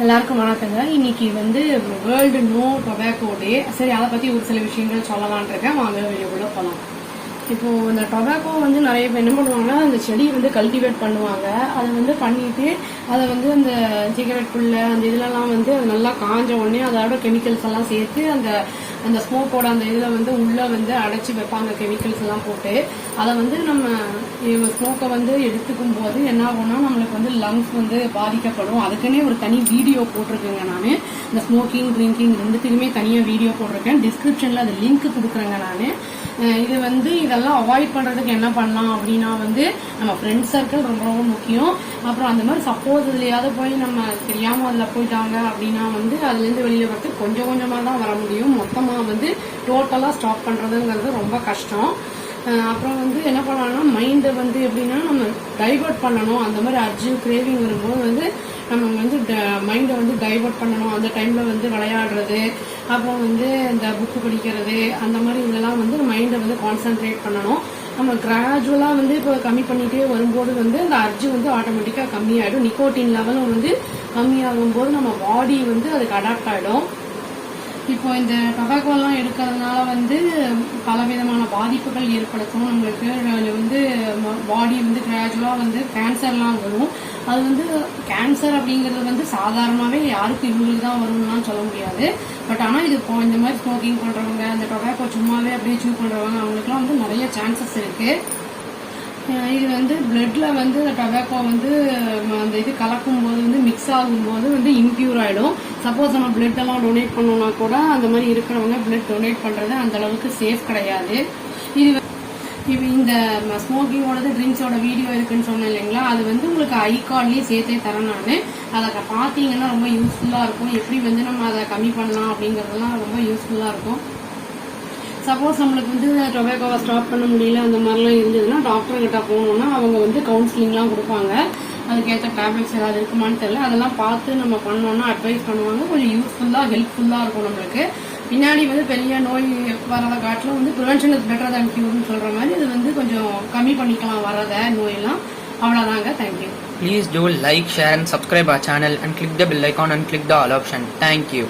எல்லாருக்கும் வணக்கங்க. இன்னைக்கு வேர்ல்டு நோ டொபாக்கோ டே. சரி, அதை பத்தி ஒரு சில விஷயங்கள் சொல்லலான் இருக்கேன். வாங்க வீடியோக்குள்ள போகலாம். இப்போ இந்த டொபாக்கோ நிறைய பேர் என்ன பண்ணுவாங்கன்னா, அந்த செடி கல்டிவேட் பண்ணுவாங்க. அதை பண்ணிட்டு அதை அந்த சிகரெட்டுக்குள்ள அந்த இதுலலாம் அது நல்லா காஞ்ச உடனே அதோட கெமிக்கல்ஸ் எல்லாம் சேர்த்து அந்த அந்த ஸ்மோக்கோட அந்த இதில் உள்ள அடைச்சி வைப்பாங்க, கெமிக்கல்ஸ் எல்லாம் போட்டு. அதை நம்ம ஸ்மோக்கை எடுத்துக்கும் போது என்ன ஆகும்னா, நம்மளுக்கு லங்ஸ் பாதிக்கப்படும். அதுக்குன்னே ஒரு தனி வீடியோ போட்டிருக்கேங்க. நான் இந்த ஸ்மோக்கிங் ட்ரிங்கிங் ரெண்டுத்துக்குமே தனியாக வீடியோ போட்டிருக்கேன். டிஸ்கிரிப்ஷனில் அது லிங்க் கொடுக்குறேங்க. நான் இது இதெல்லாம் அவாய்ட் பண்ணுறதுக்கு என்ன பண்ணலாம் அப்படின்னா, நம்ம ஃப்ரெண்ட்ஸ் சர்க்கிள் ரொம்ப ரொம்ப முக்கியம். அப்புறம் அந்த மாதிரி சப்போஸ் இதுலையாவது போய் நம்ம தெரியாமல் அதில் போயிட்டாங்க அப்படின்னா அதுலேருந்து வெளியே வரது கொஞ்சம் கொஞ்சமாக தான் வர முடியும். மொத்தமாக டோட்டலாக ஸ்டாப் பண்ணுறதுங்கிறது ரொம்ப கஷ்டம். அப்புறம் என்ன பண்ணலாம்னா, மைண்டை எப்படின்னா நம்ம டைவர்ட் பண்ணணும். அந்த மாதிரி அர்ஜென்ட் கிரேவிங் வரும்போது நம்ம மைண்டை டைவர்ட் பண்ணணும். அந்த டைமில் விளையாடுறது, அப்புறம் இந்த புக்கு படிக்கிறது, அந்த மாதிரி இதெல்லாம் மைண்டை கான்சென்ட்ரேட் பண்ணணும். நம்ம கிராஜுவலாக இப்போ கம்மி பண்ணிகிட்டே வரும்போது அந்த அர்ஜு ஆட்டோமேட்டிக்காக கம்மியாயிடும். நிக்கோட்டின் லெவலும் கம்மியாகும் போது நம்ம பாடி அதுக்கு அடாப்ட் ஆகிடும். இப்போ இந்த டொபாக்கோலாம் எடுக்கிறதுனால பலவிதமான பாதிப்புகள் ஏற்படுத்தும். நம்மளுக்கு பாடி கிராஜுவலாக கேன்சர்லாம் வரும். அது கேன்சர் அப்படிங்கிறது சாதாரணமாகவே யாருக்கு இவங்களுக்கு தான் வரும்லாம் சொல்ல முடியாது. பட் ஆனால் இது இப்போ இந்த மாதிரி ஸ்மோக்கிங் பண்ணுறவங்க, இந்த டொபாக்கோ சும்மாவே அப்படியே சூ பண்ணுறவங்க, அவங்களுக்குலாம் நிறைய சான்சஸ் இருக்குது. இது பிளட்ல டொபாக்கோ அந்த இது கலக்கும் போது மிக்ஸ் ஆகும்போது இம்பியூர் ஆகிடும். சப்போஸ் நம்ம பிளட் எல்லாம் டொனேட் பண்ணோம்னா கூட அந்த மாதிரி இருக்கிறவங்க பிளட் டொனேட் பண்ணுறது அந்த அளவுக்கு சேஃப் கிடையாது. இது இந்த ஸ்மோக்கிங்கோடது ட்ரிங்க்ஸோட வீடியோ இருக்குன்னு சொன்னேன் இல்லைங்களா, அது உங்களுக்கு ஐகார்ட்லேயே சேர்த்தே தரேன். நான் அதை பார்த்தீங்கன்னா ரொம்ப யூஸ்ஃபுல்லாக இருக்கும். எப்படி நம்ம அதை கம்மி பண்ணலாம் அப்படிங்கிறதுலாம் ரொம்ப யூஸ்ஃபுல்லாக இருக்கும். சப்போஸ் நம்மளுக்கு டொபாக்கோவை ஸ்டாப் பண்ண முடியல அந்த மாதிரிலாம் இருந்ததுன்னா, டாக்டர்கிட்ட போகணுன்னா அவங்க கவுன்சிலிங்லாம் கொடுப்பாங்க. அதுக்கேற்ற டேப்லெட்ஸ் ஏதாவது இருக்குமான்னு தெரியல. அதெல்லாம் பார்த்து நம்ம பண்ணோன்னா அட்வைஸ் பண்ணுவாங்க. கொஞ்சம் யூஸ்ஃபுல்லாக ஹெல்ப்ஃபுல்லாக இருக்கும். நம்மளுக்கு பின்னாடி பெரிய நோய் வரதை காட்டிலும் ப்ரிவென்ஷன் இஸ் பெட்டர் தேன் கியூர்னு சொல்கிற மாதிரி இது கொஞ்சம் கம்மி பண்ணிக்கலாம் வரத நோயெல்லாம். அவ்வளோதாங்க. Thank you. Please do like, share and subscribe our channel and click the bell icon and click the all option. Thank you.